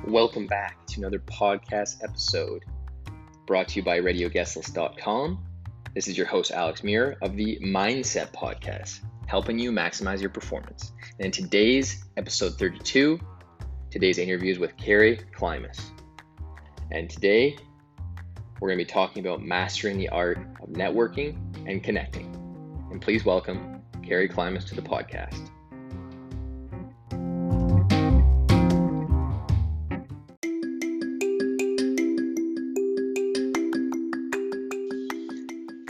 Welcome back to another podcast episode brought to you by radioguestlist.com. This is your host, Alex Muir of the MindCep Podcast, helping you maximize your performance. And in today's episode 32, today's interview is with Karrie Klimas. And today, we're going to be talking about mastering the art of networking and connecting. And please welcome Karrie Klimas to the podcast.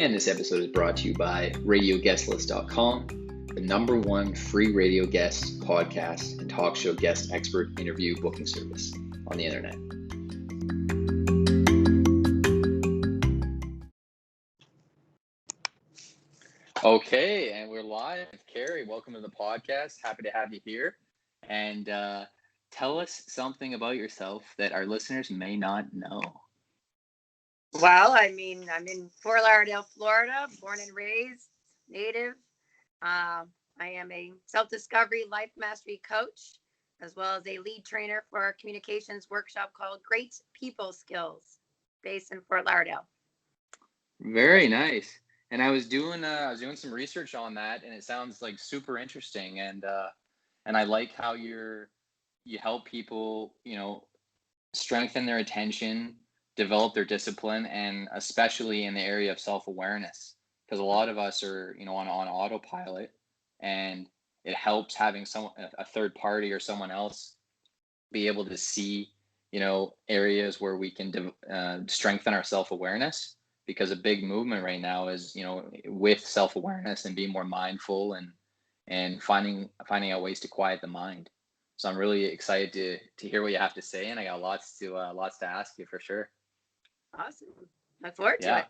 And this episode is brought to you by radioguestlist.com, the #1 free radio guest, podcast, and talk show guest expert interview booking service on the internet. Okay, and we're live. Karrie, welcome to the podcast. Happy to have you here. And tell us something about yourself that our listeners may not know. Well, I'm in Fort Lauderdale, Florida, born and raised, native. I am a self-discovery life mastery coach, as well as a lead trainer for our communications workshop called Great People Skills, based in Fort Lauderdale. Very nice. And I was doing some research on that, and it sounds like super interesting. And I like how you help people, strengthen their attention, develop their discipline, and especially in the area of self-awareness, because a lot of us are on autopilot, and it helps having a third party or someone else be able to see areas where we can strengthen our self-awareness, because a big movement right now is with self-awareness and being more mindful and finding out ways to quiet the mind. So I'm really excited to hear what you have to say, and I got lots to ask you for sure. Awesome. Look forward to it.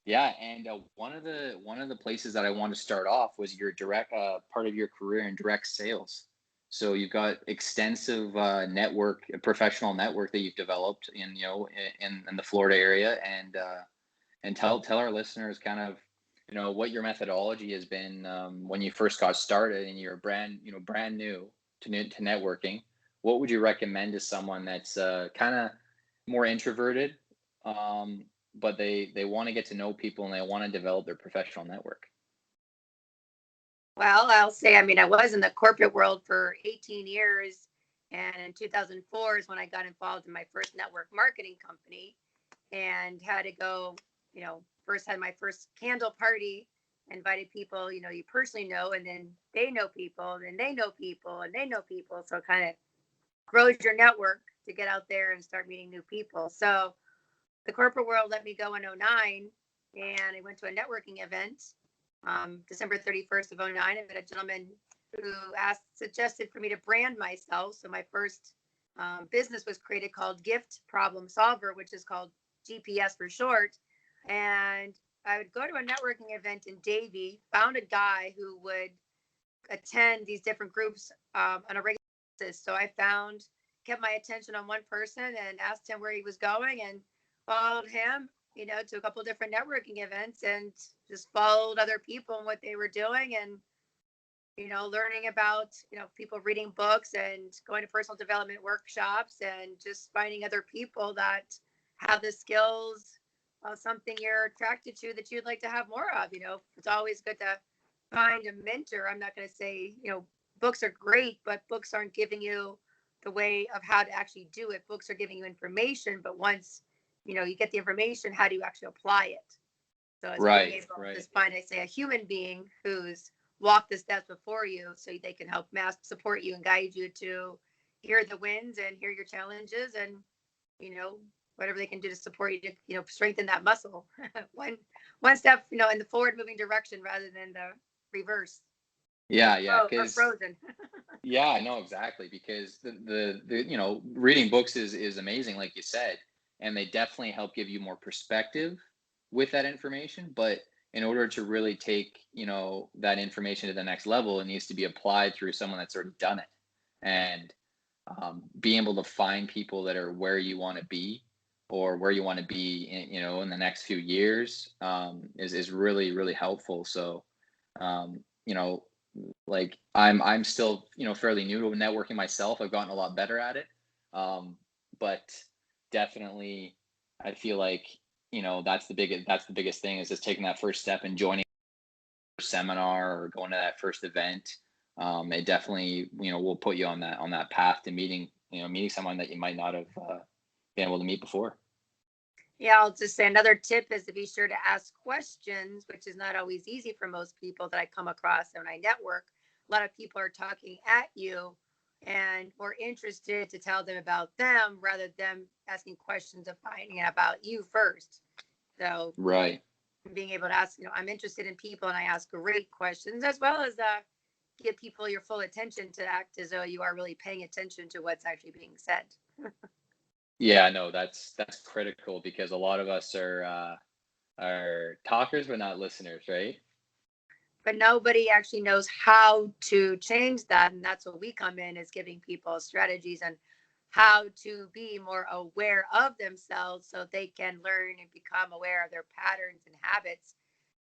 Yeah, and one of the places that I want to start off was your direct part of your career in direct sales. So you've got extensive professional network that you've developed in the Florida area, and tell our listeners kind of what your methodology has been when you first got started and you're brand new to networking. What would you recommend to someone that's kind of more introverted, but they want to get to know people and they want to develop their professional network? Well, I'll say, I was in the corporate world for 18 years, and in 2004 is when I got involved in my first network marketing company, and had to go, first had my first candle party, invited people, you personally know, and then they know people, and they know people, and they know people. So it kind of grows your network to get out there and start meeting new people. So the corporate world let me go in 2009, and I went to a networking event, December 31st of 2009. I met a gentleman who suggested for me to brand myself. So my first business was created called Gift Problem Solver, which is called GPS for short. And I would go to a networking event in Davie, found a guy who would attend these different groups on a regular basis. So I kept my attention on one person and asked him where he was going, and followed him, to a couple of different networking events, and just followed other people and what they were doing, and, learning about, people reading books and going to personal development workshops, and just finding other people that have the skills of something you're attracted to that you'd like to have more of. It's always good to find a mentor. I'm not going to say, books are great, but books aren't giving you the way of how to actually do it. Books are giving you information, but once you get the information, how do you actually apply it? So it's being able to just find, a human being who's walked the steps before you, so they can help support you and guide you to hear the wins and hear your challenges, and whatever they can do to support you to strengthen that muscle. one step in the forward moving direction rather than the reverse. Because frozen. Yeah, no, exactly, because the reading books is amazing, like you said, and they definitely help give you more perspective with that information. But in order to really take that information to the next level, it needs to be applied through someone that's already done it, and being able to find people that are where you want to be, or where you want to be in the next few years, is really, really helpful. So like I'm still fairly new to networking myself. I've gotten a lot better at it, but definitely I feel like, that's the biggest thing, is just taking that first step and joining a seminar or going to that first event. It definitely, will put you on that path to meeting someone that you might not have been able to meet before. Yeah, I'll just say another tip is to be sure to ask questions, which is not always easy for most people that I come across when I network. A lot of people are talking at you and more interested to tell them about them rather than asking questions of finding out about you first. So Right. being able to ask, I'm interested in people and I ask great questions, as well as give people your full attention to act as though you are really paying attention to what's actually being said. Yeah, no, that's critical, because a lot of us are talkers but not listeners, right? But nobody actually knows how to change that, and that's what we come in, is giving people strategies on how to be more aware of themselves so they can learn and become aware of their patterns and habits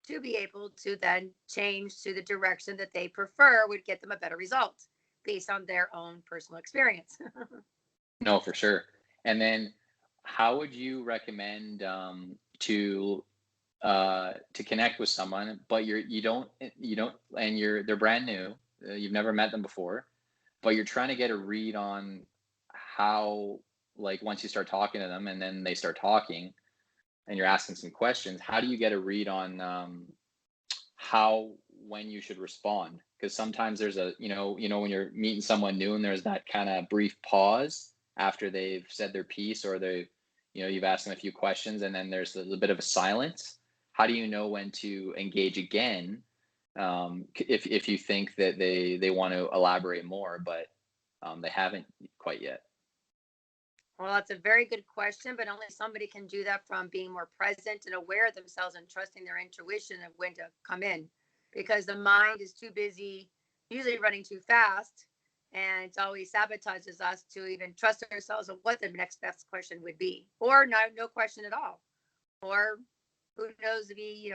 to be able to then change to the direction that they prefer would get them a better result based on their own personal experience. No, for sure. And then how would you recommend to connect with someone, but you don't and they're brand new, you've never met them before, but you're trying to get a read on how, like, once you start talking to them and then they start talking and you're asking some questions, how do you get a read on how when you should respond? Because sometimes there's when you're meeting someone new and there's that kind of brief pause after they've said their piece, or you've asked them a few questions, and then there's a little bit of a silence. How do you know when to engage again, if you think that they want to elaborate more, but they haven't quite yet? Well, that's a very good question, but only somebody can do that from being more present and aware of themselves and trusting their intuition of when to come in, because the mind is too busy, usually running too fast, and it always sabotages us to even trust ourselves of what the next best question would be, or no question at all, or who knows, to be,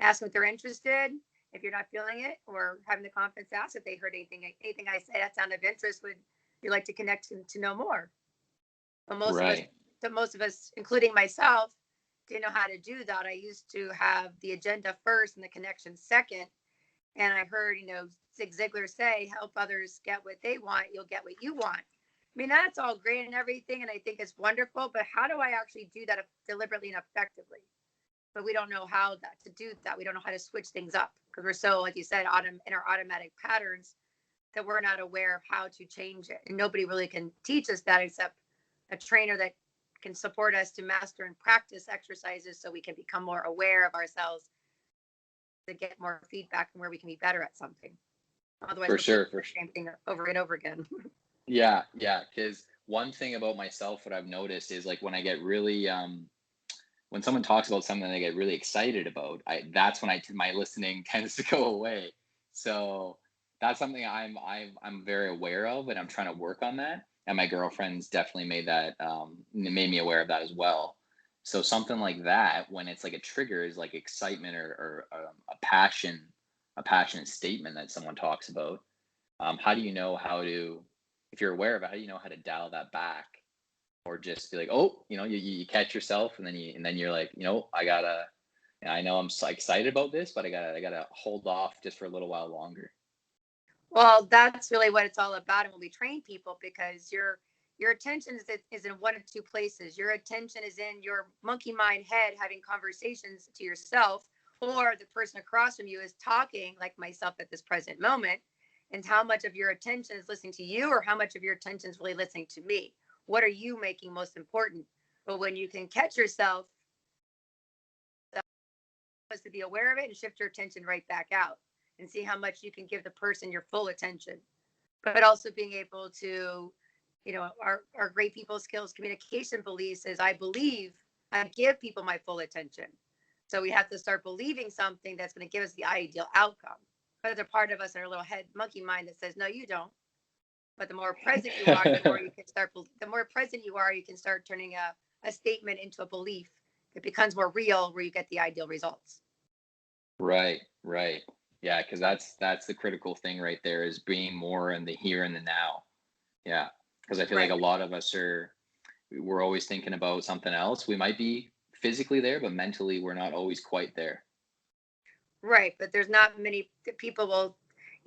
ask if they're interested. If you're not feeling it, or having the confidence to ask if they heard anything I say that sound of interest, would you like to connect to know more? But Right. most of us, including myself, didn't know how to do that. I used to have the agenda first and the connection second. And I heard, Zig Ziglar say, help others get what they want, you'll get what you want. I mean, that's all great and everything. And I think it's wonderful. But how do I actually do that deliberately and effectively? But we don't know how to do that. We don't know how to switch things up because we're so, like you said, in our automatic patterns that we're not aware of how to change it. And nobody really can teach us that except a trainer that can support us to master and practice exercises so we can become more aware of ourselves, to get more feedback and where we can be better at something. Otherwise, For we're doing sure. the same thing over and over again. Yeah, yeah. Because one thing about myself, what I've noticed is, like, when I get really when someone talks about something I get really excited about, that's when my listening tends to go away. So that's something I'm very aware of, and I'm trying to work on that. And my girlfriend's definitely made me aware of that as well. So something like that, when it's like a trigger, is like excitement, or a passionate statement that someone talks about. How do you know how to, if you're aware of it, how do you know how to dial that back, or just be like, oh, you catch yourself, and then you're like, I know I'm so excited about this, but I gotta hold off just for a little while longer. Well, that's really what it's all about. And when we train people, because your attention is in one of two places. Your attention is in your monkey mind head having conversations to yourself, or the person across from you is talking like myself at this present moment. And how much of your attention is listening to you, or how much of your attention is really listening to me? What are you making most important? But when you can catch yourself, was to be aware of it and shift your attention right back out and see how much you can give the person your full attention. But also being able to, our great people skills communication beliefs is, I believe I give people my full attention. So we have to start believing something that's going to give us the ideal outcome. But there's a part of us in our little head monkey mind that says, no, you don't. But the more present you are, the more present you are, you can start turning a statement into a belief. It becomes more real, where you get the ideal results. Right, right. Yeah, because that's the critical thing right there, is being more in the here and the now. Yeah, because I feel like Right. a lot of us are. we're always thinking about something else. We might be physically there, but mentally we're not always quite there. Right. But there's not many people will,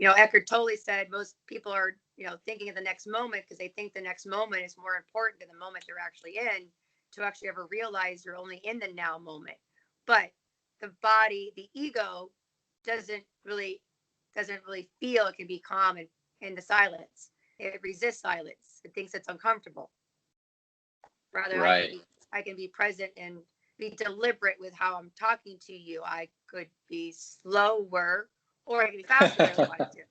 Eckhart Tolle said most people are, thinking of the next moment because they think the next moment is more important than the moment they're actually in, to actually ever realize you're only in the now moment. But the body, the ego doesn't really feel it can be calm in the silence. It resists silence. It thinks it's uncomfortable. Rather, Right. I can be present and be deliberate with how I'm talking to you. I could be slower or I can be faster if I wanted to.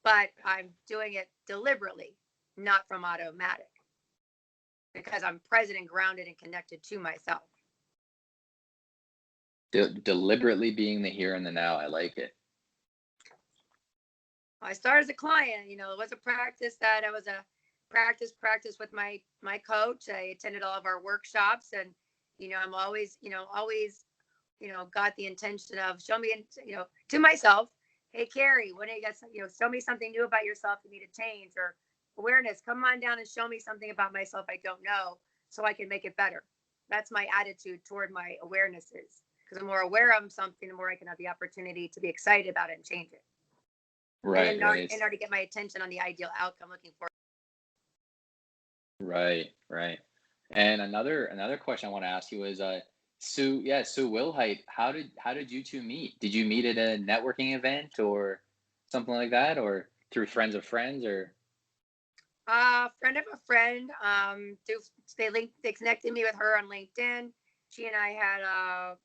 But I'm doing it deliberately, not from automatic, because I'm present and grounded and connected to myself. Deliberately being the here and the now. I like it. I started as a client, it was a practice that I was a practice with my coach. I attended all of our workshops, and I'm always got the intention of show me, to myself, hey Karrie, when you got show me something new about yourself you need to change, or awareness, come on down and show me something about myself I don't know so I can make it better. That's my attitude toward my awarenesses, because the more aware of something, the more I can have the opportunity to be excited about it and change it. Right. In Right. order to get my attention on the ideal outcome looking for. Right. Right. And another question I want to ask you is, Sue, yeah, Sue Wilhite, how did you two meet? Did you meet at a networking event or something like that, or through friends of friends, or? Friend of a friend. They connected me with her on LinkedIn. She and I had a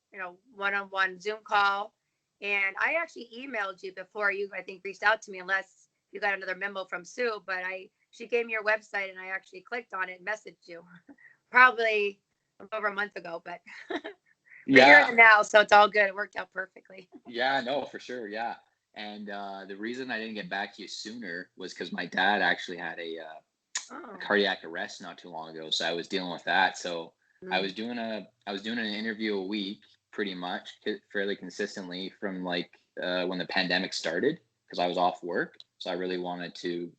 one-on-one Zoom call, and I actually emailed you before you, I think, reached out to me, unless you got another memo from Sue. But she gave me your website, and I actually clicked on it and messaged you, probably over a month ago. But we're here in the now, so it's all good. It worked out perfectly. Yeah, no, for sure. Yeah. And the reason I didn't get back to you sooner was because my dad actually had a cardiac arrest not too long ago, so I was dealing with that. So I was doing an interview a week, pretty much fairly consistently from like when the pandemic started, because I was off work. So I really wanted to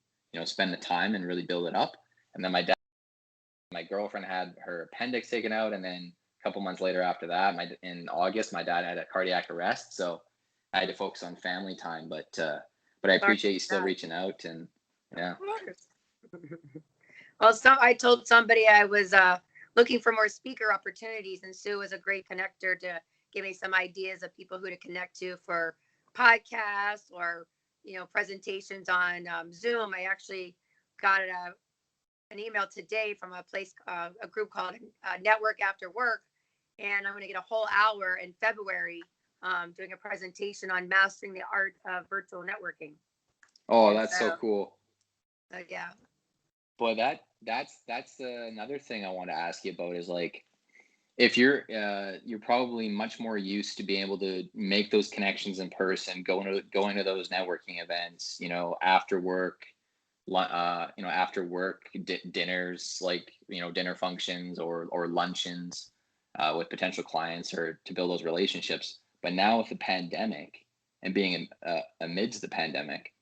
spend the time and really build it up. And then my girlfriend had her appendix taken out, and then a couple months later after that, in August, my dad had a cardiac arrest. So I had to focus on family time, but I appreciate you still reaching out, and yeah. Of course. Well, I told somebody I was looking for more speaker opportunities, and Sue was a great connector to give me some ideas of people who to connect to for podcasts or presentations on Zoom. I actually got an email today from a group called Network After Work, and I'm going to get a whole hour in February doing a presentation on mastering the art of virtual networking. Oh, that's so cool. Yeah. Boy, that's another thing I want to ask you about is, like, if you're probably much more used to being able to make those connections in person, going to those networking events, after work, after work dinners, like, dinner functions or luncheons with potential clients, or to build those relationships. But now with the pandemic and being amidst the pandemic,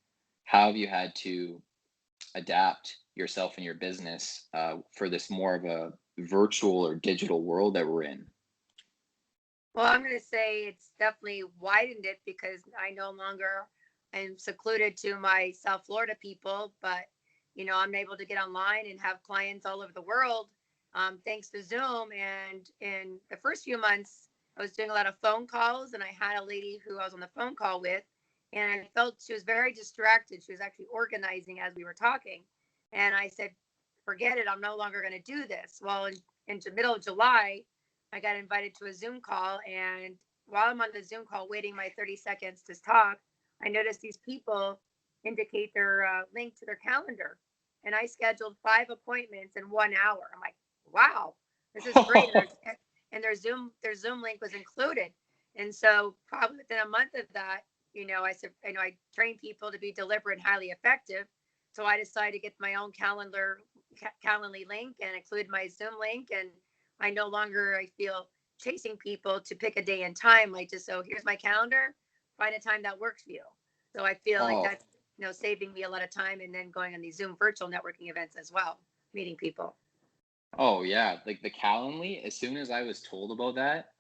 how have you had to adapt yourself and your business for this more of a virtual or digital world that we're in? Well, I'm going to say it's definitely widened it, because I no longer am secluded to my South Florida people, but I'm able to get online and have clients all over the world, thanks to Zoom. And in the first few months, I was doing a lot of phone calls, and I had a lady who I was on the phone call with, and I felt she was very distracted. She was actually organizing as we were talking, and I said, "Forget it. I'm no longer going to do this." Well, in the middle of July, I got invited to a Zoom call, and while I'm on the Zoom call waiting my 30 seconds to talk, I noticed these people indicate their link to their calendar, and I scheduled 5 appointments in 1 hour. I'm like, wow, this is great. And their Zoom link was included. And so probably within a month of that, I said, I train people to be deliberate and highly effective. So I decided to get my own Calendly link and include my Zoom link, and I no longer I feel chasing people to pick a day and time. Like, just, so here's my calendar, find a time that works for you. So I feel like that's saving me a lot of time, and then going on these Zoom virtual networking events as well, meeting people. Oh yeah, like the Calendly, as soon as I was told about that,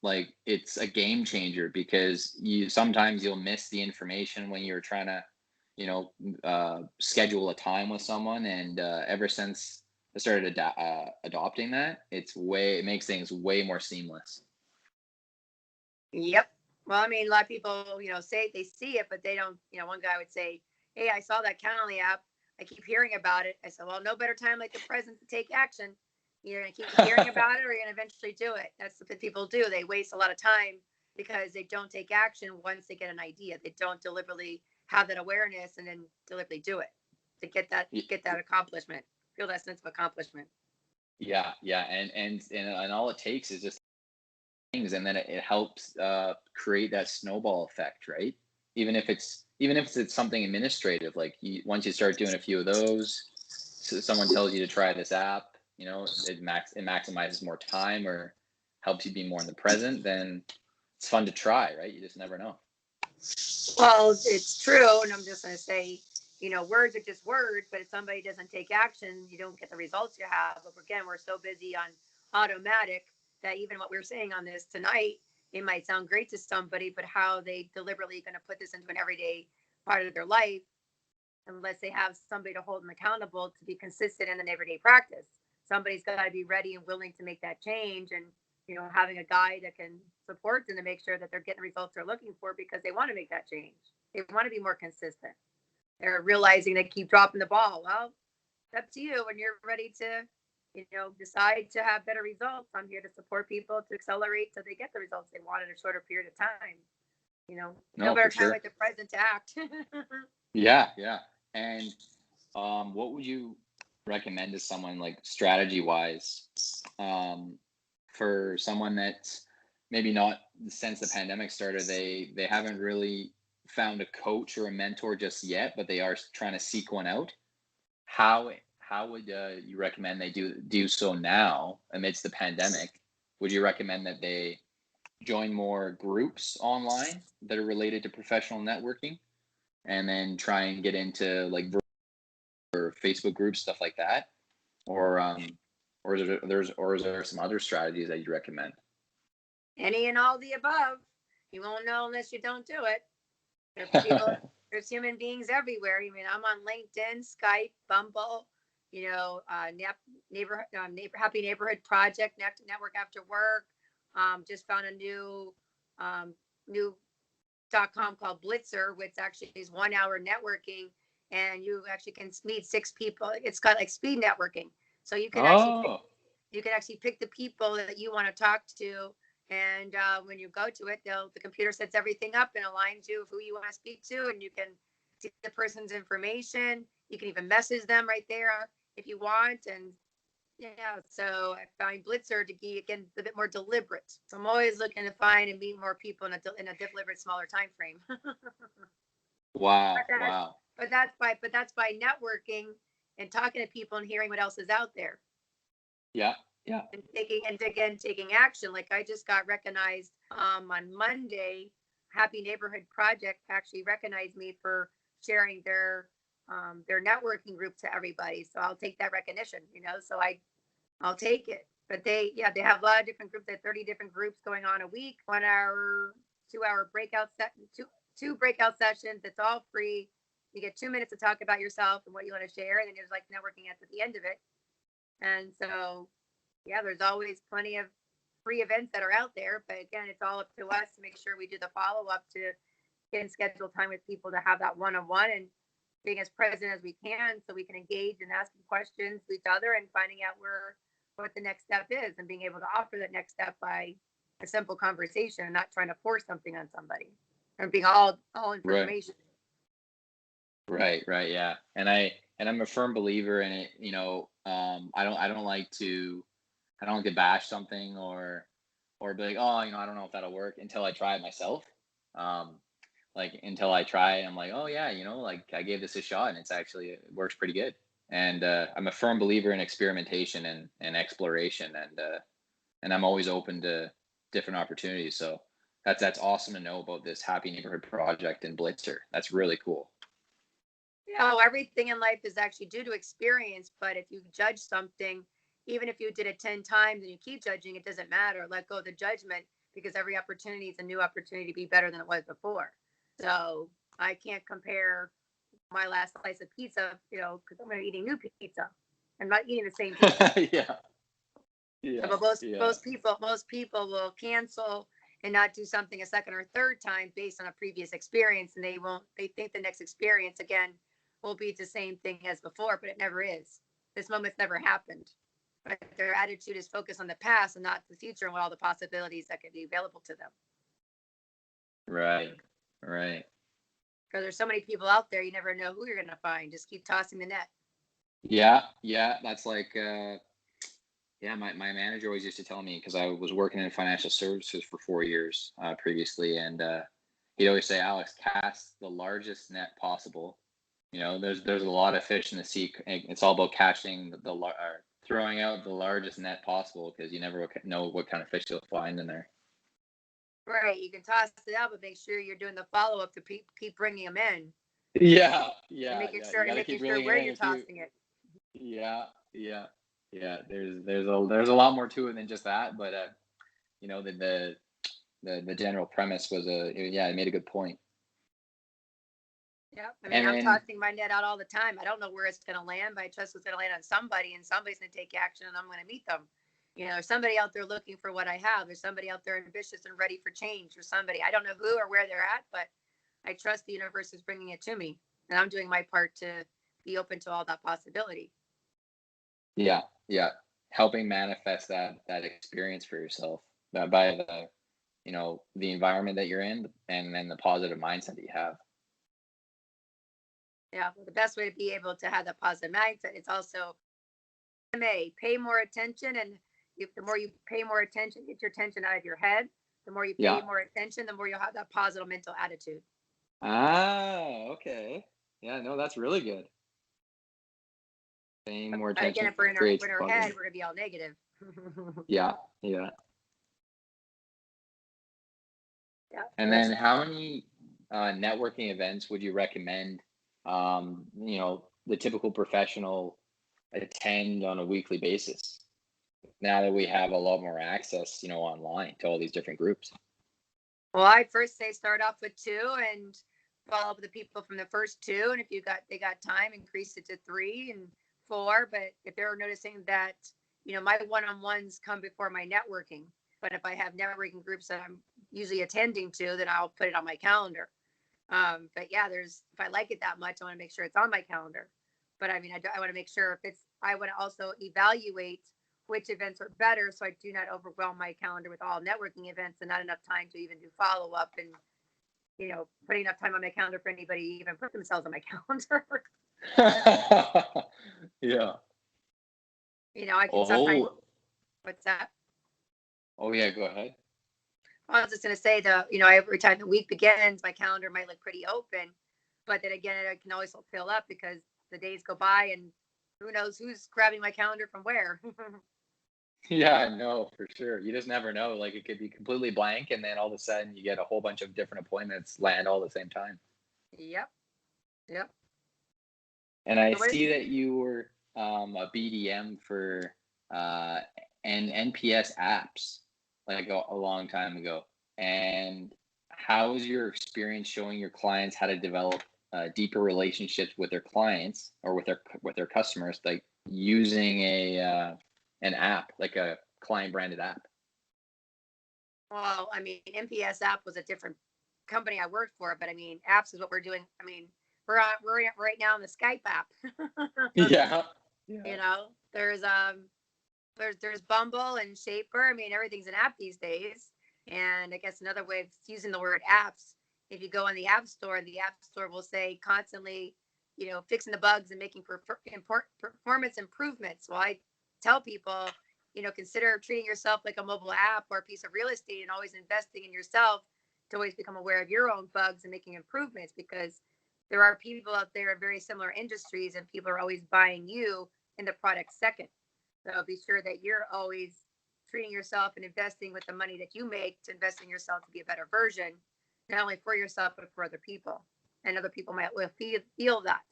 like it's a game changer because you sometimes you'll miss the information when you're trying to, schedule a time with someone. And ever since I started adopting that, it makes things way more seamless. Yep. Well, I mean, a lot of people, say they see it, but they don't. One guy would say, "Hey, I saw that Calendly app. I keep hearing about it." I said, "Well, no better time like the present to take action. You're gonna keep hearing about it, or you're gonna eventually do it." That's what people do. They waste a lot of time because they don't take action once they get an idea. They don't deliberately have that awareness and then deliberately do it to Y- get that accomplishment, feel that sense of accomplishment. Yeah, yeah, and all it takes is just things, and then it helps create that snowball effect, right? Even if it's something administrative, like once you start doing a few of those, so someone tells you to try this app, it maximizes more time or helps you be more in the present, then it's fun to try, right? You just never know. Well, it's true. And I'm just going to say, words are just words, but if somebody doesn't take action, you don't get the results you have. But again, we're so busy on automatic that even what we're saying on this tonight, it might sound great to somebody, but how they deliberately going to put this into an everyday part of their life, unless they have somebody to hold them accountable to be consistent in an everyday practice. Somebody's got to be ready and willing to make that change, and having a guide that can support them to make sure that they're getting the results they're looking for because they want to make that change. They want to be more consistent. They're realizing they keep dropping the ball. Well, it's up to you when you're ready to decide to have better results. I'm here to support people to accelerate so they get the results they want in a shorter period of time. No No, better for time sure. like the present to act. Yeah, yeah. And what would you recommend to someone, like strategy wise, um, for someone that's maybe not, since the pandemic started, they haven't really found a coach or a mentor just yet, but they are trying to seek one out. How would you recommend they do so now amidst the pandemic? Would you recommend that they join more groups online that are related to professional networking, and then try and get into like or Facebook groups, stuff like that, or is there some other strategies that you recommend? Any and all the above. You won't know unless you don't do it. There's people, there's human beings everywhere. I mean, I'm on LinkedIn, Skype, Bumble, Happy Neighborhood Project, Network After Work. Just found a um, new .com called Blitzer, which actually is 1 hour networking, and you actually can meet 6 people. It's got like speed networking, so Oh, you can actually pick the people that you want to talk to. And when you go to it, the computer sets everything up and aligns you with who you want to speak to, and you can see the person's information. You can even message them right there if you want. And yeah, so I find Blitzer to be again a bit more deliberate. So I'm always looking to find and meet more people in a deliberate, smaller time frame. wow, but that, wow. but that's by networking and talking to people and hearing what else is out there, Yeah, yeah. and taking action. Like I just got recognized on Monday. Happy Neighborhood Project actually recognized me for sharing their networking group to everybody. So I'll take that recognition. So I'll take it. But they have a lot of different groups. They have 30 different groups going on a week, 1 hour, 2 hour two breakout sessions. It's all free. You get 2 minutes to talk about yourself and what you want to share. And then there's like networking at the end of it. And so, yeah, there's always plenty of free events that are out there. But again, it's all up to us to make sure we do the follow up to get and schedule time with people to have that one on one and being as present as we can so we can engage and asking questions to each other and finding out what the next step is and being able to offer that next step by a simple conversation and not trying to force something on somebody and being all Right, information. right, yeah. And I'm a firm believer in it. I don't like to bash something or be like, oh, I don't know if that'll work until I try it myself. Um, like until I try it, I'm like, oh yeah, like I gave this a shot and it works pretty good. And I'm a firm believer in experimentation and exploration, and I'm always open to different opportunities. So that's awesome to know about this Happy Neighborhood Project and Blitzer. That's really cool. Everything in life is actually due to experience, but if you judge something, even if you did it 10 times and you keep judging, it doesn't matter. Let go of the judgment, because every opportunity is a new opportunity to be better than it was before. So I can't compare my last slice of pizza, because I'm going to be eating new pizza. I'm not eating the same pizza. Yeah. Yeah. But most people will cancel and not do something a second or third time based on a previous experience, and they think the next experience again will be the same thing as before, but it never is. This moment's never happened. But their attitude is focused on the past and not the future and all the possibilities that could be available to them. Right. Right. Because there's so many people out there, you never know who you're going to find. Just keep tossing the net. Yeah. Yeah. That's like, yeah, my manager always used to tell me, because I was working in financial services for 4 years previously, and he'd always say, Alex, cast the largest net possible. There's a lot of fish in the sea. It's all about catching throwing out the largest net possible, because you never know what kind of fish you'll find in there. Right. You can toss it out, but make sure you're doing the follow up to keep bringing them in. Yeah. Yeah. And making Yeah. sure, You got to keep where reeling you're tossing it. Yeah. Yeah. Yeah. There's a lot more to it than just that, but the general premise was it made a good point. Yeah, I mean, I'm tossing my net out all the time. I don't know where it's going to land, but I trust it's going to land on somebody, and somebody's going to take action, and I'm going to meet them. There's somebody out there looking for what I have. There's somebody out there ambitious and ready for change, or somebody. I don't know who or where they're at, but I trust the universe is bringing it to me, and I'm doing my part to be open to all that possibility. Yeah, yeah, helping manifest that experience for yourself by the environment that you're in, and then the positive mindset that you have. Yeah, well, the best way to be able to have that positive mindset is also pay more attention, and the more you pay more attention, get your attention out of your head. The more you pay more attention, the more you'll have that positive mental attitude. Okay. Yeah, no, that's really good. Paying more attention. Again, if we're in our head, we're gonna be all negative. Yeah. And then how many networking events would you recommend the typical professional attend on a weekly basis, now that we have a lot more access online to all these different groups? Well, I'd first say start off with 2 and follow up with the people from the first 2, and if they got time, increase it to 3 and 4. But if they're noticing that my one-on-ones come before my networking, but if I have networking groups that I'm usually attending to, then I'll put it on my calendar. But yeah, if I like it that much, I want to make sure it's on my calendar. But I mean, I want to make sure I want to also evaluate which events are better, so I do not overwhelm my calendar with all networking events and not enough time to even do follow up, and putting enough time on my calendar for anybody to even put themselves on my calendar. Yeah. I can sometimes. What's that? Oh yeah, go ahead. I was just going to say every time the week begins, my calendar might look pretty open, but then again, it can always fill up because the days go by and who knows who's grabbing my calendar from where. Yeah, no, for sure. You just never know. Like, it could be completely blank, and then all of a sudden you get a whole bunch of different appointments land all at the same time. Yep. And I see that you were a BDM for NPS apps like a long time ago. And how was your experience showing your clients how to develop deeper relationships with their clients or with their customers, like using an app, like a client branded app? Well, I mean, NPS app was a different company I worked for, but I mean, apps is what we're doing. I mean, we're right now on the Skype app. Yeah. There's Bumble and Shaper. I mean, everything's an app these days. And I guess another way of using the word apps, if you go on the App Store, the App Store will say constantly, fixing the bugs and making performance improvements. Well, I tell people, consider treating yourself like a mobile app or a piece of real estate, and always investing in yourself to always become aware of your own bugs and making improvements, because there are people out there in very similar industries, and people are always buying you in the product second. So be sure that you're always treating yourself and investing with the money that you make to invest in yourself to be a better version, not only for yourself, but for other people. And other people will feel that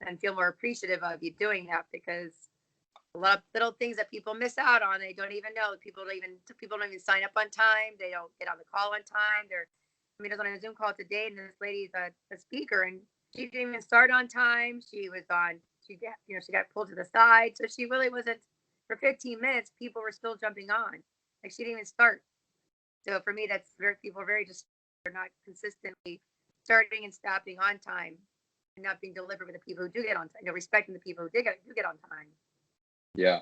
and feel more appreciative of you doing that, because A lot of little things that people miss out on. They don't even know. People don't even sign up on time. They don't get on the call on time. I was on a Zoom call today, and this lady's a speaker, and she didn't even start on time. She got pulled to the side, so she really wasn't. For 15 minutes, people were still jumping on. Like, she didn't even start. So for me, people are very just, they're not consistently starting and stopping on time, and not being deliberate with the people who do get on time. Respecting the people who do get on time. Yeah.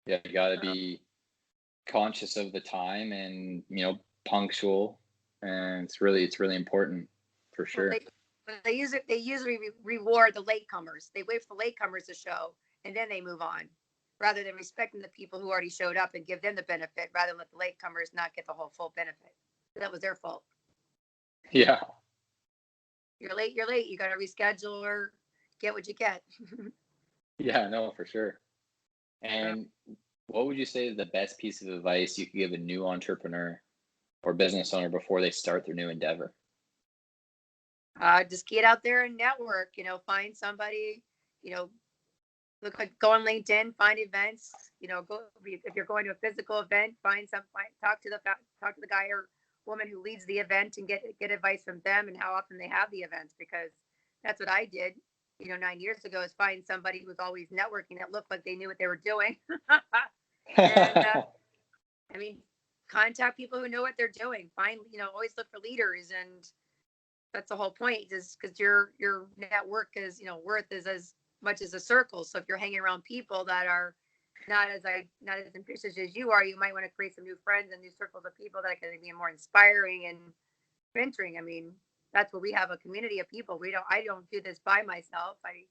Yeah. You got to be conscious of the time and, punctual. And it's really important for sure. Well, they usually reward the latecomers. They wait for the latecomers to show, and then they move on, rather than respecting the people who already showed up and give them the benefit, rather than let the latecomers not get the whole full benefit. That was their fault. Yeah. You're late. You got to reschedule or get what you get. Yeah, no, for sure. And what would you say is the best piece of advice you could give a new entrepreneur or business owner before they start their new endeavor? Just get out there and network. Find somebody. Go on LinkedIn, find events. Go if you're going to a physical event, talk to the guy or woman who leads the event and get advice from them and how often they have the events, because that's what I did. 9 years ago, is find somebody who was always networking that looked like they knew what they were doing. And contact people who know what they're doing. Always look for leaders, and that's the whole point. Is because your network is worth is as much as a circle. So if you're hanging around people that are not as ambitious as you are, you might want to create some new friends and new circles of people that can be more inspiring and mentoring. That's what we have, a community of people. I don't do this by myself. I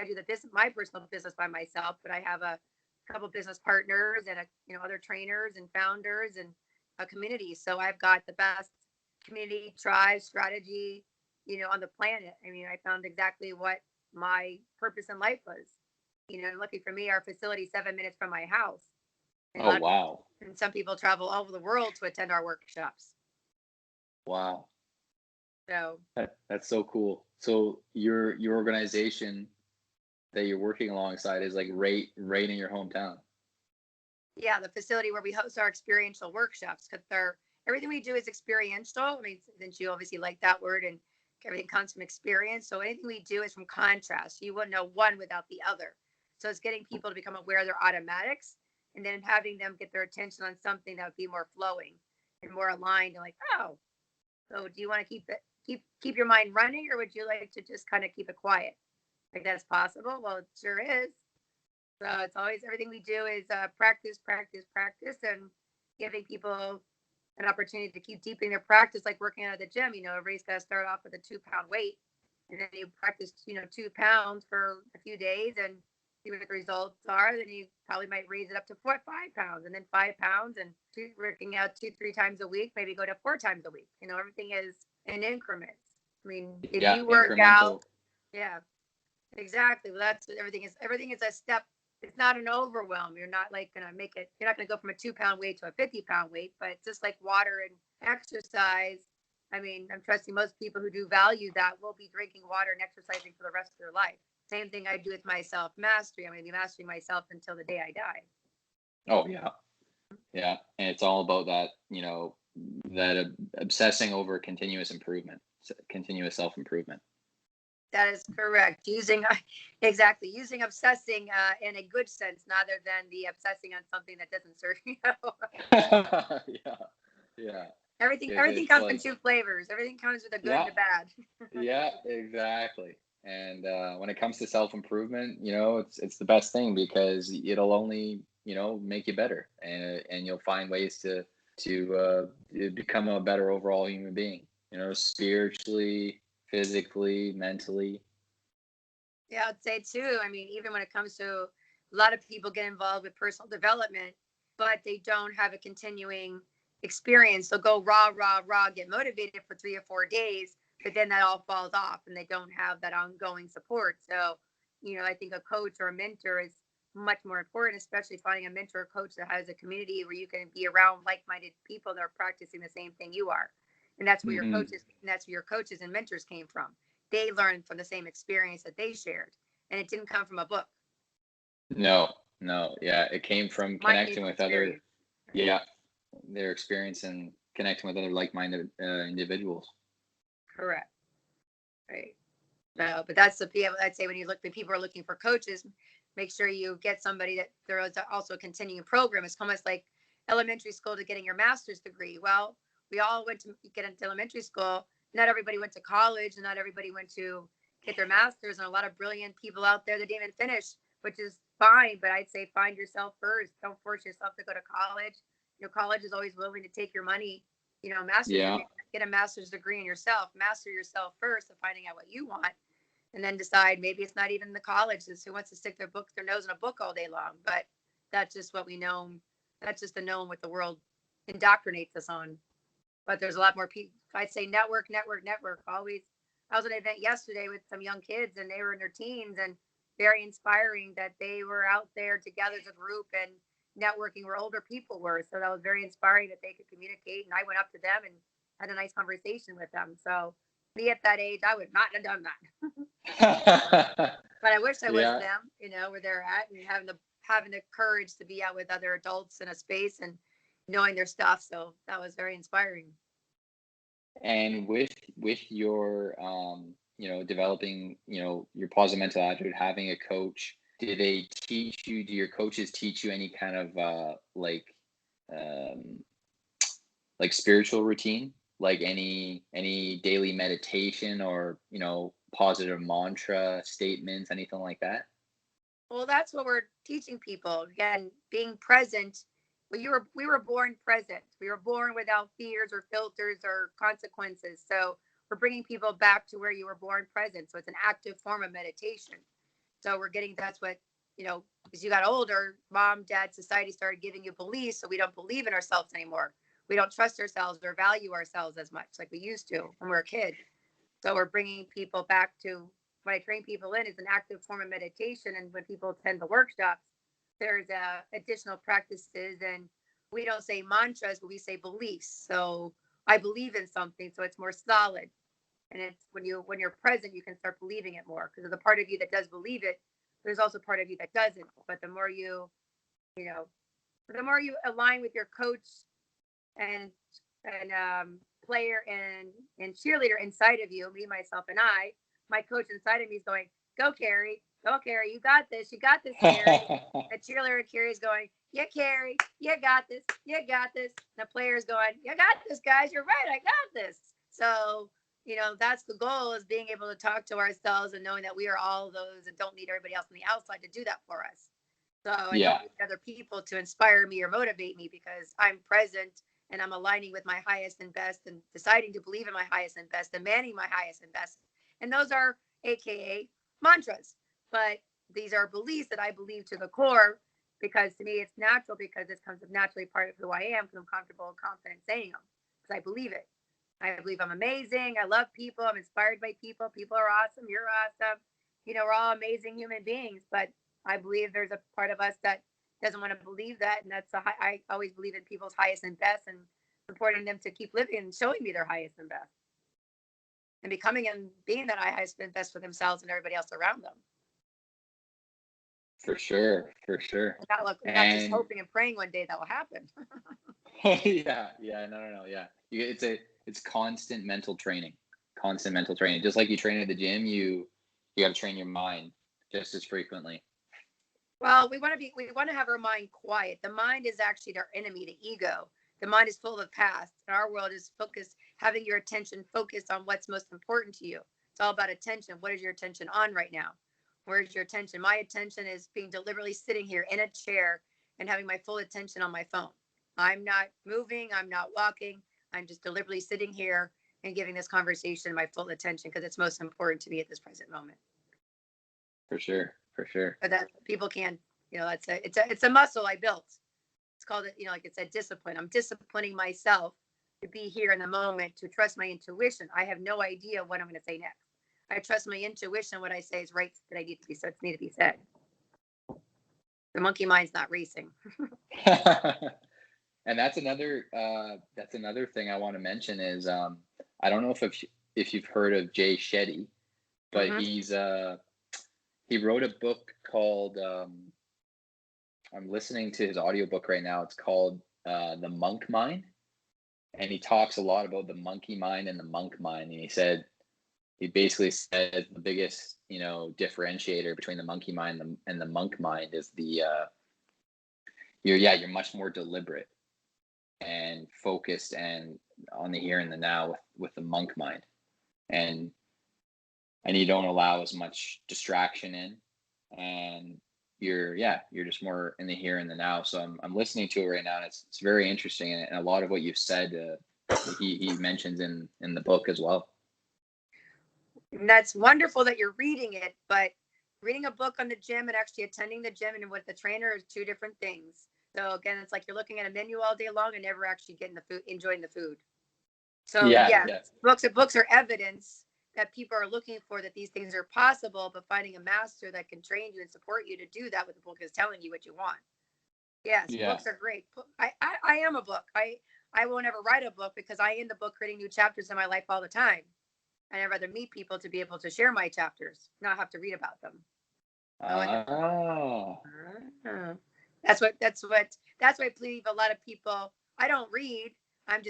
do my personal business by myself, but I have a couple business partners and other trainers and founders and a community. So I've got the best community, tribe, strategy, on the planet. I found exactly what my purpose in life was. Lucky for me, our facility 7 minutes from my house. And Oh, wow. And some people travel all over the world to attend our workshops. Wow. So that's so cool. So your organization that you're working alongside is like right in your hometown. Yeah, the facility where we host our experiential workshops, because everything we do is experiential. Since you obviously like that word, and everything comes from experience. So anything we do is from contrast. You wouldn't know one without the other. So it's getting people to become aware of their automatics, and then having them get their attention on something that would be more flowing and more aligned, and like, oh, so do you want to keep your mind running, or would you like to just kind of keep it quiet? Like, that's possible. Well, it sure is. So it's always, everything we do is practice, and giving people an opportunity to keep deepening their practice, like working out at the gym. Everybody's got to start off with a 2-pound weight, and then you practice 2 pounds for a few days and see what the results are. Then you probably might raise it up to 5 pounds, and then 5 pounds, and working out 2-3 times a week, maybe go to 4 times a week. Everything is in increments. If you work out, yeah, exactly. Well, that's what everything is. Everything is a step. It's not an overwhelm. You're not like going to make it. You're not going to go from a 2-pound weight to a 50-pound weight, but it's just like water and exercise. I'm trusting most people who do value that will be drinking water and exercising for the rest of their life. Same thing I do with my self-mastery. I'm going to be mastering myself until the day I die. Oh, yeah. Yeah. And it's all about that, that obsessing over continuous improvement, continuous self-improvement. That is correct. Using obsessing in a good sense, rather than the obsessing on something that doesn't serve you. Yeah. Everything comes in 2 flavors. Everything comes with a good and a bad. Yeah, exactly. And when it comes to self-improvement, it's the best thing, because it'll only, make you better, and you'll find ways to become a better overall human being, spiritually, physically, mentally. Yeah, I'd say too. Even when it comes to, a lot of people get involved with personal development, but they don't have a continuing experience. They'll go raw, get motivated for 3 or 4 days, but then that all falls off, and they don't have that ongoing support. So, I think a coach or a mentor is much more important, especially finding a mentor or coach that has a community where you can be around like-minded people that are practicing the same thing you are. And that's where your coaches and mentors came from. They learned from the same experience that they shared, and it didn't come from a book. No, No, yeah, it came from My connecting with other, experience. yeah, their experience and connecting with other like-minded individuals. Correct. Right. No, but that's the people. I'd say when you look, when people are looking for coaches, make sure you get somebody that there is also a continuing program. It's almost like elementary school to getting your master's degree. Well, we all went to get into elementary school. Not everybody went to college, and not everybody went to get their masters. And a lot of brilliant people out there that didn't even finish, which is fine. But I'd say find yourself first. Don't force yourself to go to college. College is always willing to take your money. Master's Yeah, degree, get a master's degree in yourself. Master yourself first of finding out what you want, and then decide maybe it's not even the college. It's who wants to stick their nose in a book all day long. But that's just what we know. That's just the known what the world indoctrinates us on. But there's a lot more people. I'd say network, network, network. Always. I was at an event yesterday with some young kids, and they were in their teens, and very inspiring that they were out there together as a group and networking where older people were. So that was very inspiring that they could communicate. And I went up to them and had a nice conversation with them. So me at that age, I would not have done that. But I wish I was yeah. them, where they're at, and having the courage to be out with other adults in a space and knowing their stuff. So that was very inspiring. And with your developing, your positive mental attitude, having a coach, do your coaches teach you any kind of um like spiritual routine, like any daily meditation or, positive mantra statements, anything like that? Well, that's what we're teaching people. Again, being present. Well, we were born present. We were born without fears or filters or consequences. So we're bringing people back to where you were born present. So it's an active form of meditation. So that's what, as you got older, mom, dad, society started giving you beliefs. So we don't believe in ourselves anymore. We don't trust ourselves or value ourselves as much like we used to when we were a kid. So we're bringing people back to what I train people in is an active form of meditation. And when people attend the workshops, there's additional practices, and we don't say mantras, but we say beliefs. So I believe in something, so it's more solid. And it's when you're present, you can start believing it more, because of the part of you that does believe it. There's also part of you that doesn't. But the more you know, the more you align with your coach and player and cheerleader inside of you, me, myself, and I, my coach inside of me is going, go, Karrie, you got this, Karrie. The cheerleader Karrie is going, yeah, Karrie, you got this, The player is going, you got this, guys, you're right, I got this. So, that's the goal, is being able to talk to ourselves and knowing that we are all those and don't need everybody else on the outside to do that for us. So I Yeah, don't need other people to inspire me or motivate me, because I'm present and I'm aligning with my highest and best and deciding to believe in my highest and best, demanding my highest and best. And those are AKA mantras. But these are beliefs that I believe to the core, because to me it's natural, because this comes of naturally part of who I am, because I'm comfortable and confident saying them, because I believe it. I believe I'm amazing. I love people. I'm inspired by people. People are awesome. You're awesome. We're all amazing human beings, but I believe there's a part of us that doesn't want to believe that. And I always believe in people's highest and best, and supporting them to keep living and showing me their highest and best, and becoming and being that highest and best for themselves and everybody else around them. for sure, for sure. Not just And hoping and praying one day that will happen. yeah, no, yeah. It's constant mental training, Just like you train at the gym, you got to train your mind just as frequently. Well, we want to have our mind quiet. The mind is actually our enemy, the ego. The mind is full of the past, and our world is focused, having your attention focused on what's most important to you. It's all about attention. What is your attention on right now? Where's your attention? My attention is being deliberately sitting here in a chair and having my full attention on my phone. I'm not moving. I'm not walking. I'm just deliberately sitting here and giving this conversation my full attention, because it's most important to me at this present moment. For sure, for sure. But that people can, it's a muscle I built. It's called, like it said, discipline. I'm disciplining myself to be here in the moment, to trust my intuition. I have no idea what I'm going to say next. I trust my intuition. What I say is right, that I need to be said. The monkey mind's not racing. And that's another thing I want to mention is I don't know if you've heard of Jay Shetty, but he wrote a book called I'm listening to his audiobook right now. It's called The Monk Mind. And he talks a lot about the monkey mind and the monk mind. And he basically said the biggest, differentiator between the monkey mind and the monk mind is you're much more deliberate and focused and on the here and the now with the monk mind. And you don't allow as much distraction in, and you're just more in the here and the now. So I'm listening to it right now, and it's very interesting, and a lot of what you've said he mentions in the book as well. And that's wonderful that you're reading it, but reading a book on the gym and actually attending the gym and with the trainer is two different things. So again, it's like you're looking at a menu all day long and never actually getting the food, enjoying the food. So yeah. Books are evidence that people are looking for, that these things are possible, but finding a master that can train you and support you to do that, what the book is telling you what you want. Yes, books are great. I am a book. I won't ever write a book because I end the book creating new chapters in my life all the time. And I'd rather meet people to be able to share my chapters, not have to read about them. That's why I believe a lot of people, I don't read. I'm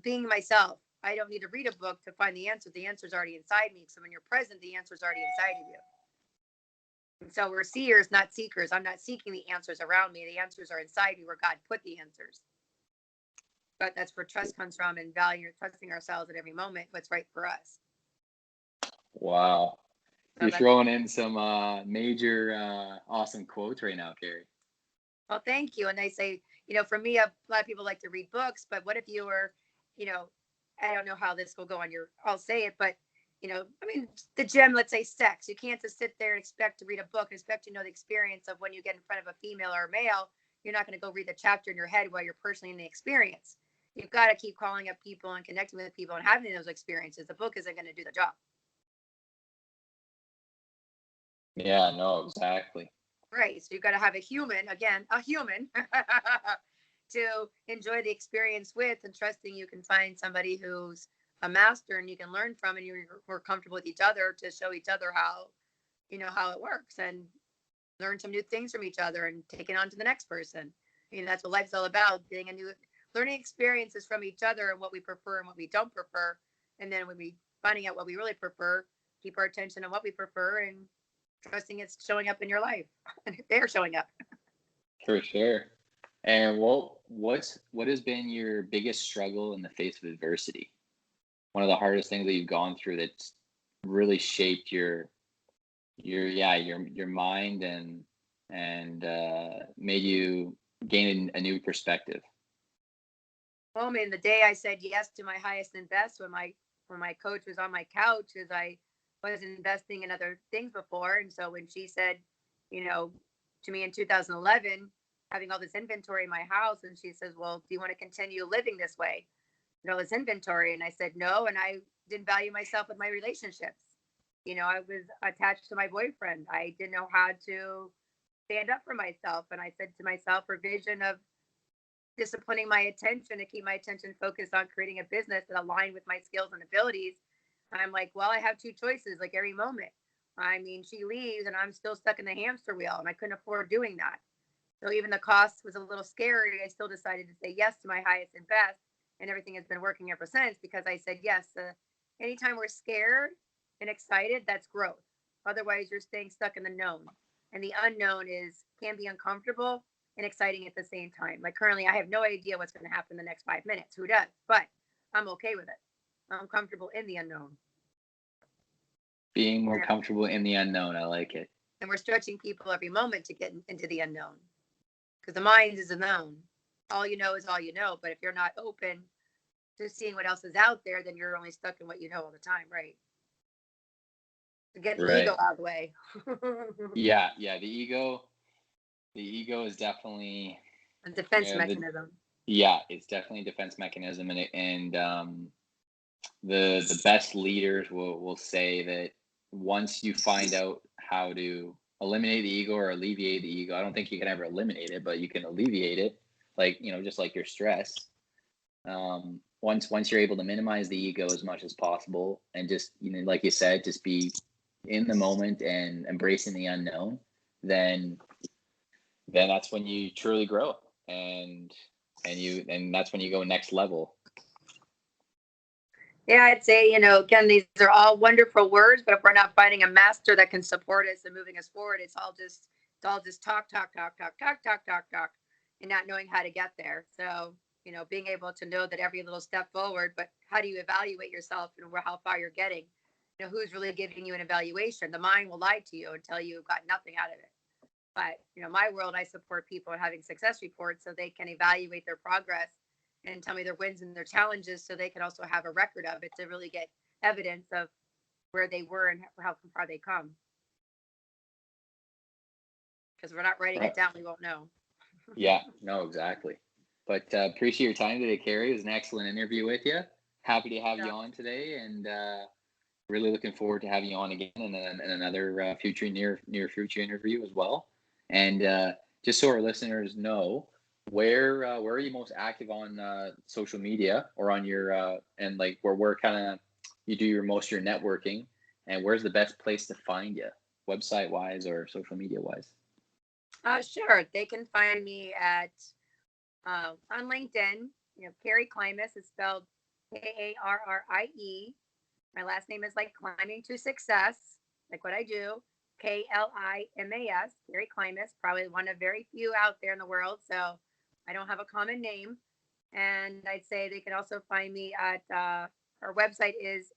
being myself. I don't need to read a book to find the answer. The answer's already inside me. So when you're present, the answer's already inside of you. And so we're seers, not seekers. I'm not seeking the answers around me. The answers are inside me where God put the answers. But that's where trust comes from, and trusting ourselves at every moment, what's right for us. Wow. You're throwing in some major awesome quotes right now, Karrie. Well, thank you. And they say, for me, a lot of people like to read books, but what if you were, I don't know how this will go on I'll say it, but, the gym, let's say sex. You can't just sit there and expect to read a book and expect to know the experience of when you get in front of a female or a male. You're not going to go read the chapter in your head while you're personally in the experience. You've got to keep calling up people and connecting with people and having those experiences. The book isn't going to do the job. Yeah, no, exactly. Right. So you've got to have a human to enjoy the experience with, and trusting you can find somebody who's a master and you can learn from, and you're more comfortable with each other to show each other how it works, and learn some new things from each other and take it on to the next person. That's what life's all about, learning experiences from each other and what we prefer and what we don't prefer. And then when we finding out what we really prefer, keep our attention on what we prefer and trusting it's showing up in your life. They're showing up. For sure. And what has been your biggest struggle in the face of adversity? One of the hardest things that you've gone through that's really shaped your mind and made you gain a new perspective. Well, the day I said yes to my highest and best when my coach was on my couch, is I was investing in other things before. And so when she said, to me in 2011, having all this inventory in my house, and she says, well, do you want to continue living this way? This inventory. And I said, no. And I didn't value myself with my relationships. I was attached to my boyfriend. I didn't know how to stand up for myself. And I said to myself, her vision of disciplining my attention to keep my attention focused on creating a business that aligned with my skills and abilities. I'm like, well, I have two choices, like every moment. She leaves and I'm still stuck in the hamster wheel, and I couldn't afford doing that. So even the cost was a little scary, I still decided to say yes to my highest and best. And everything has been working ever since, because I said yes. Anytime we're scared and excited, that's growth. Otherwise, you're staying stuck in the known. And the unknown can be uncomfortable and exciting at the same time. Like currently, I have no idea what's going to happen in the next 5 minutes. Who does? But I'm okay with it. I'm comfortable in the unknown. Being more comfortable in the unknown. I like it. And we're stretching people every moment to get into the unknown, because the mind is unknown. All you know is all you know. But if you're not open to seeing what else is out there, then you're only stuck in what you know all the time, right? To get the ego out of the way. Yeah. The ego is definitely a defense mechanism. It's definitely a defense mechanism, and the best leaders will say that once you find out how to eliminate the ego or alleviate the ego, I don't think you can ever eliminate it, but you can alleviate it, just like your stress. Once you're able to minimize the ego as much as possible, and just, like you said, just be in the moment and embracing the unknown, then then that's when you truly grow, and that's when you go next level. Yeah, I'd say, again, these are all wonderful words, but if we're not finding a master that can support us and moving us forward, it's all just talk, and not knowing how to get there. So, being able to know that every little step forward, but how do you evaluate yourself and how far you're getting? Who's really giving you an evaluation? The mind will lie to you and tell you you've got nothing out of it. But, my world, I support people in having success reports so they can evaluate their progress and tell me their wins and their challenges so they can also have a record of it to really get evidence of where they were and how far they come. Because if we're not writing it down, we won't know. Yeah, no, exactly. But appreciate your time today, Karrie. It was an excellent interview with you. Happy to have you on today, and really looking forward to having you on again in another near future interview as well. And just so our listeners know, where are you most active on social media, or on your and like where kind of you do your networking, and where's the best place to find you, website wise or social media wise? Sure, they can find me at on LinkedIn. Karrie Klimas is spelled Karrie. My last name is like climbing to success, like what I do. Klimas, Karrie Klimas, probably one of very few out there in the world. So I don't have a common name. And I'd say they can also find me at our website is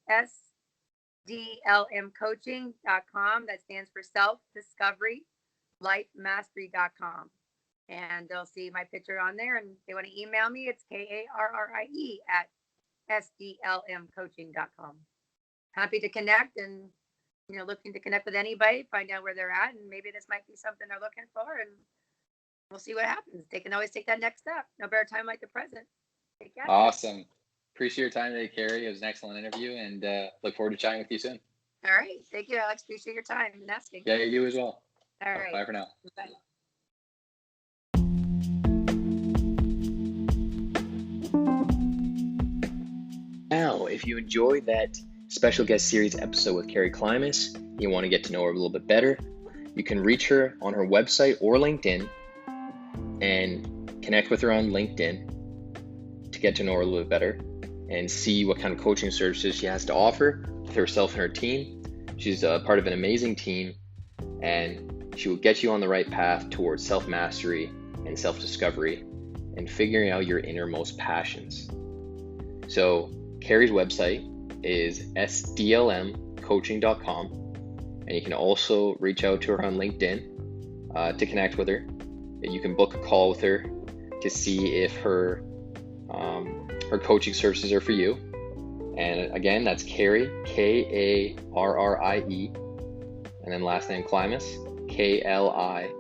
sdlmcoaching.com. That stands for self-discovery lifemastery.com. And they'll see my picture on there, and they want to email me. It's Karrie at sdlmcoaching.com. Happy to connect, and looking to connect with anybody, find out where they're at, and maybe this might be something they're looking for, and we'll see what happens. They can always take that next step. No better time like the present. Awesome. Appreciate your time today, Karrie. It was an excellent interview, and look forward to chatting with you soon. All right. Thank you, Alex. Appreciate your time and asking. Yeah, you as well. All right. Bye for now. Bye. Now, if you enjoyed that special guest series episode with Karrie Klimas, you want to get to know her a little bit better, you can reach her on her website or LinkedIn and connect with her on LinkedIn to get to know her a little bit better and see what kind of coaching services she has to offer with herself and her team. She's a part of an amazing team, and she will get you on the right path towards self-mastery and self-discovery and figuring out your innermost passions. So Karrie's website is sdlmcoaching.com, and you can also reach out to her on LinkedIn to connect with her. You can book a call with her to see if her coaching services are for you. And again, that's Karrie, Karrie, and then last name Klimas, Klimas.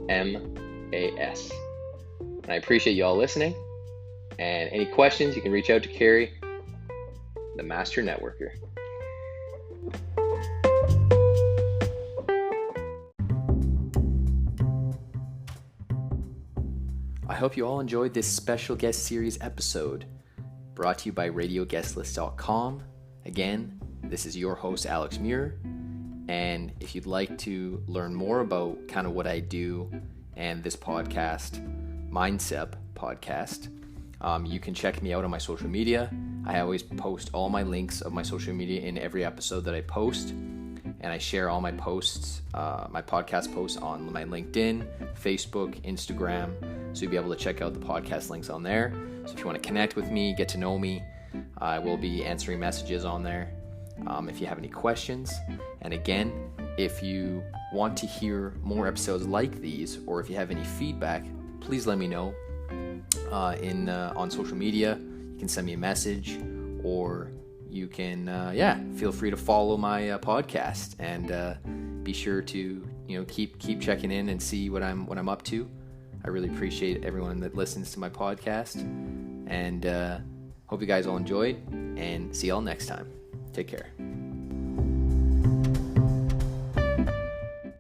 And I appreciate you all listening. And any questions, you can reach out to Karrie, the Master Networker. I hope you all enjoyed this special guest series episode brought to you by RadioGuestlist.com. Again, this is your host, Alex Muir. And if you'd like to learn more about kind of what I do and this podcast, MindCep Podcast, you can check me out on my social media. I always post all my links of my social media in every episode that I post. And I share all my posts, my podcast posts on my LinkedIn, Facebook, Instagram. So you'll be able to check out the podcast links on there. So if you want to connect with me, get to know me, I will be answering messages on there. If you have any questions. And again, if you want to hear more episodes like these, or if you have any feedback, please let me know on social media. You can send me a message, or you can feel free to follow my podcast, and be sure to keep checking in and see what I'm up to. I really appreciate everyone that listens to my podcast, and hope you guys all enjoyed, and see y'all next time. Take care.